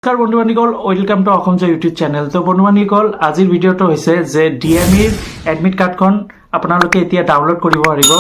নমস্কাৰ বন্ধু-বান্ধৱীসকল, welcome to Asom Joy YouTube channel. তো বন্ধু-বান্ধৱীসকল, আজিৰ ভিডিঅ'টো হৈছে যে ডিএমইৰ এডমিট কাৰ্ডখন আপোনালোকে এতিয়া ডাউনলোড কৰিব পাৰিব।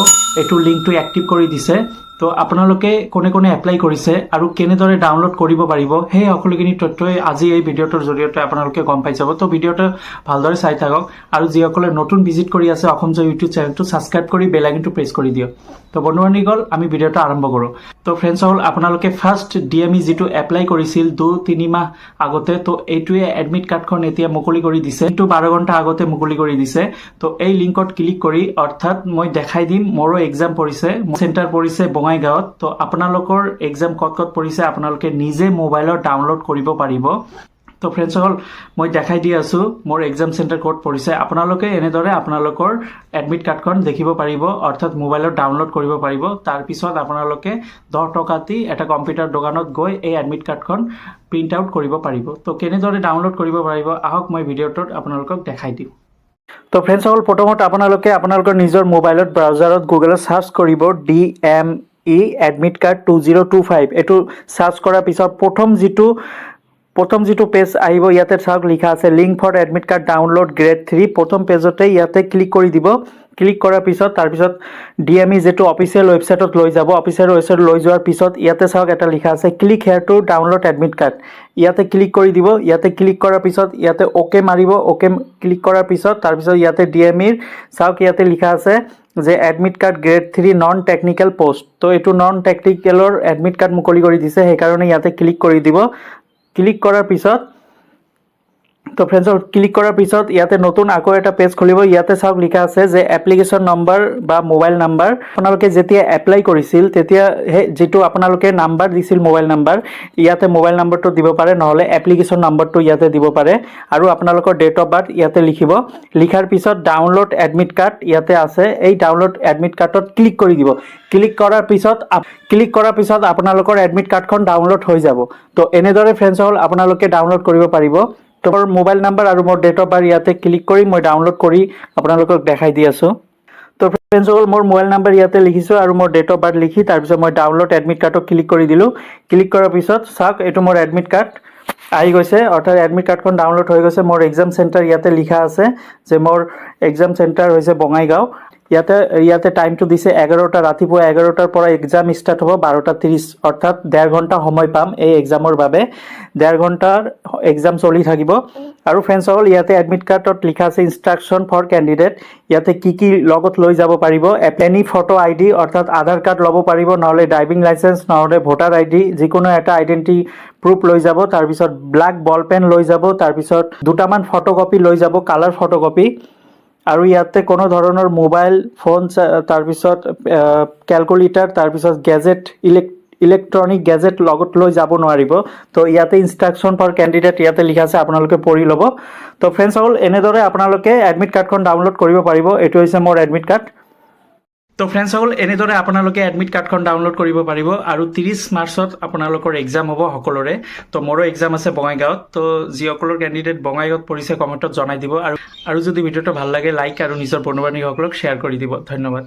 এইটো লিংকটো এক্টিভ কৰি দিছে। তো আপোনালোকে কোনে কোনে এপ্লাই কৰিছে আৰু কেনেদৰে ডাউনলোড কৰিব পাৰিব সেই সকলোখিনি তথ্যই আজি এই ভিডিঅ'টোৰ জৰিয়তে আপোনালোকে গম পাই যাব। তো ভিডিঅ'টো ভালদৰে চাই থাকক আৰু যিসকলে নতুন ভিজিট কৰি আছে অসম জয় ইউটিউব চেনেলটো ছাবস্ক্ৰাইব কৰি বেল আইকনটো প্ৰেছ কৰি দিয়ক। তো বন্ধু-বান্ধৱীসকল, আমি ভিডিঅ'টো আৰম্ভ কৰোঁ। তো ফ্ৰেণ্ডছসকল, আপোনালোকে ফাৰ্ষ্ট ডিএমই যিটো এপ্লাই কৰিছিল 2-3 মাহ আগতে, তো এইটোৱে এডমিট কাৰ্ডখন এতিয়া মুকলি কৰি দিছে। এইটো 12 ঘণ্টা আগতে মুকলি কৰি দিছে। তো এই লিংকত ক্লিক কৰি, অৰ্থাৎ মই দেখাই দিম মোৰো এক্সাম পৰিছে, চেণ্টাৰ পৰিছে বঙাইগাঁৱত। তো আপোনালোকৰ এক্সাম ক'ত পৰিছে আপোনালোকে নিজে মোবাইলত ডাউনলোড কৰিব পাৰিব। তো ফ্ৰেণ্ডছসকল, মই দেখাই দি আছোঁ মোৰ এক্সাম চেণ্টাৰ ক'ত পৰিছে। আপোনালোকে এনেদৰে আপোনালোকৰ এডমিট কাৰ্ডখন দেখিব পাৰিব, অৰ্থাৎ মোবাইলত ডাউনলোড কৰিব পাৰিব। তাৰপিছত আপোনালোকে 10 টকা দি এটা কম্পিউটাৰ দোকানত গৈ এই এডমিট কাৰ্ডখন প্ৰিণ্ট আউট কৰিব পাৰিব। তো কেনেদৰে ডাউনলোড কৰিব পাৰিব আহক মই ভিডিঅ'টোত আপোনালোকক দেখাই দিওঁ। তো ফ্ৰেণ্ডছসকল, প্ৰথমতে আপোনালোকে আপোনালোকৰ নিজৰ মোবাইলত ব্ৰাউজাৰত গুগলত চাৰ্চ কৰিব DME এডমিট কাৰ্ড 2025। এইটো চাৰ্চ কৰাৰ পিছত প্ৰথম যিটো পেজ আহিব, ইয়াতে চাওক লিখা আছে link for admit card download grade 3। প্ৰথম পেজতে ইয়াতে ক্লিক কৰি দিব। ক্লিক কৰাৰ পিছত তাৰপিছত ডিএমই যিটো অফিচিয়েল ৱেবছাইটত লৈ যাব। অফিচিয়েল ৱেবছাইট লৈ যোৱাৰ পিছত ইয়াতে চাওক এটা লিখা আছে click hair to download admit card. ইয়াতে ক্লিক কৰি দিব। ইয়াতে ক্লিক কৰাৰ পিছত ইয়াতে অ'কে মাৰিব। অ'কে ক্লিক কৰাৰ পিছত তাৰপিছত ইয়াতে ডিএমইৰ চাওক ইয়াতে লিখা আছে যে admit card grade 3 non technical post. তো এইটো নন টেকনিকেলৰ এডমিট কাৰ্ড মুকলি কৰি দিছে, সেইকাৰণে ইয়াতে ক্লিক কৰি দিব। ক্লিক কৰাৰ পিছত তো ফ্ৰেণ্ডছৰ ক্লিক কৰাৰ পিছত ইয়াতে নতুন আকৌ এটা পেজ খুলিব। ইয়াতে চাওক লিখা আছে যে এপ্লিকেশ্যন নম্বৰ বা মোবাইল নাম্বাৰ। আপোনালোকে যেতিয়া এপ্লাই কৰিছিল তেতিয়া সেই যিটো আপোনালোকে নাম্বাৰ দিছিল মোবাইল নাম্বাৰ, ইয়াতে মোবাইল নাম্বাৰটো দিব পাৰে, নহ'লে এপ্লিকেশ্যন নম্বৰটো ইয়াতে দিব পাৰে। আৰু আপোনালোকৰ ডেট অফ বাৰ্থ ইয়াতে লিখিব। লিখাৰ পিছত ডাউনলোড এডমিট কাৰ্ড ইয়াতে আছে, এই ডাউনলোড এডমিট কাৰ্ডত ক্লিক কৰি দিব। ক্লিক কৰাৰ পিছত আপোনালোকৰ এডমিট কাৰ্ডখন ডাউনলোড হৈ যাব। তো এনেদৰে ফ্ৰেণ্ডছসকল আপোনালোকে ডাউনলোড কৰিব পাৰিব। তো মোৰ মোবাইল নাম্বাৰ আৰু মোৰ ডেট অফ বাৰ্থ ইয়াতে ক্লিক কৰি মই ডাউনলোড কৰি আপোনালোকক দেখাই দি আছোঁ। তো ফ্ৰেণ্ডছসকল, মোৰ মোবাইল নাম্বাৰ ইয়াতে লিখিছোঁ আৰু মোৰ ডেট অফ বাৰ্থ লিখি তাৰপিছত মই ডাউনলোড এডমিট কাৰ্ডত ক্লিক কৰি দিলোঁ। ক্লিক কৰাৰ পিছত চাওক এইটো মোৰ এডমিট কাৰ্ড আহি গৈছে, অৰ্থাৎ এডমিট কাৰ্ডখন ডাউনলোড হৈ গৈছে। মোৰ এক্সাম চেণ্টাৰ ইয়াতে লিখা আছে যে মোৰ এক্সাম চেণ্টাৰ হৈছে বঙাইগাঁও। ইয়াতে টাইমটো দিছে 11টা, ৰাতিপুৱা 11টাৰ পৰা এক্সাম ষ্টাৰ্ট হ'ব 12:30, অৰ্থাৎ 1.5 ঘণ্টা সময় পাম এই এক্সামৰ বাবে। 1.5 ঘণ্টাৰ এক্সাম চলি থাকিব। আৰু ফ্ৰেণ্ডছসকল, ইয়াতে এডমিট কাৰ্ডত লিখা আছে ইনষ্ট্ৰাকশ্যন ফৰ কেণ্ডিডেট। ইয়াতে কি লগত লৈ যাব পাৰিব, এনি ফটো ID, অৰ্থাৎ আধাৰ কাৰ্ড ল'ব পাৰিব, নহ'লে ড্ৰাইভিং লাইচেঞ্চ, নহ'লে ভোটাৰ ID, যিকোনো এটা আইডেণ্টি প্ৰুফ লৈ যাব। তাৰপিছত ব্লেক বল পেন লৈ যাব। তাৰপিছত 2টামান ফটোকপি লৈ যাব, কালাৰ ফটোকপি। আৰু ইয়াতে কোনো ধৰণৰ মোবাইল ফোন, তাৰপিছত কেলকুলেটাৰ, তাৰপিছত গেজেট, ইলেক্ট্ৰনিক গেজেট লগত লৈ যাব নোৱাৰিব। তো ইয়াতে ইনষ্ট্ৰাকশ্যন ফৰ কেণ্ডিডেট ইয়াতে লিখা আছে, আপোনালোকে পঢ়ি ল'ব। তো ফ্ৰেণ্ডছসকল, এনেদৰে আপোনালোকে এডমিট কাৰ্ডখন ডাউনলোড কৰিব পাৰিব। এইটো হৈছে মোৰ এডমিট কাৰ্ড। তো ফ্ৰেণ্ডছসকল, এনেদৰে আপোনালোকে এডমিট কাৰ্ডখন ডাউনলোড কৰিব পাৰিব। আৰু 30 মাৰ্চত আপোনালোকৰ এক্সাম হ'ব সকলোৰে। তো মোৰো এক্সাম আছে বঙাইগাঁৱত। তো যিসকলৰ কেণ্ডিডেট বঙাইগাঁৱত পৰিছে কমেণ্টত জনাই দিব। আৰু যদি ভিডিঅ'টো ভাল লাগে লাইক আৰু নিজৰ বন্ধু বান্ধৱীসকলক শ্বেয়াৰ কৰি দিব। ধন্যবাদ।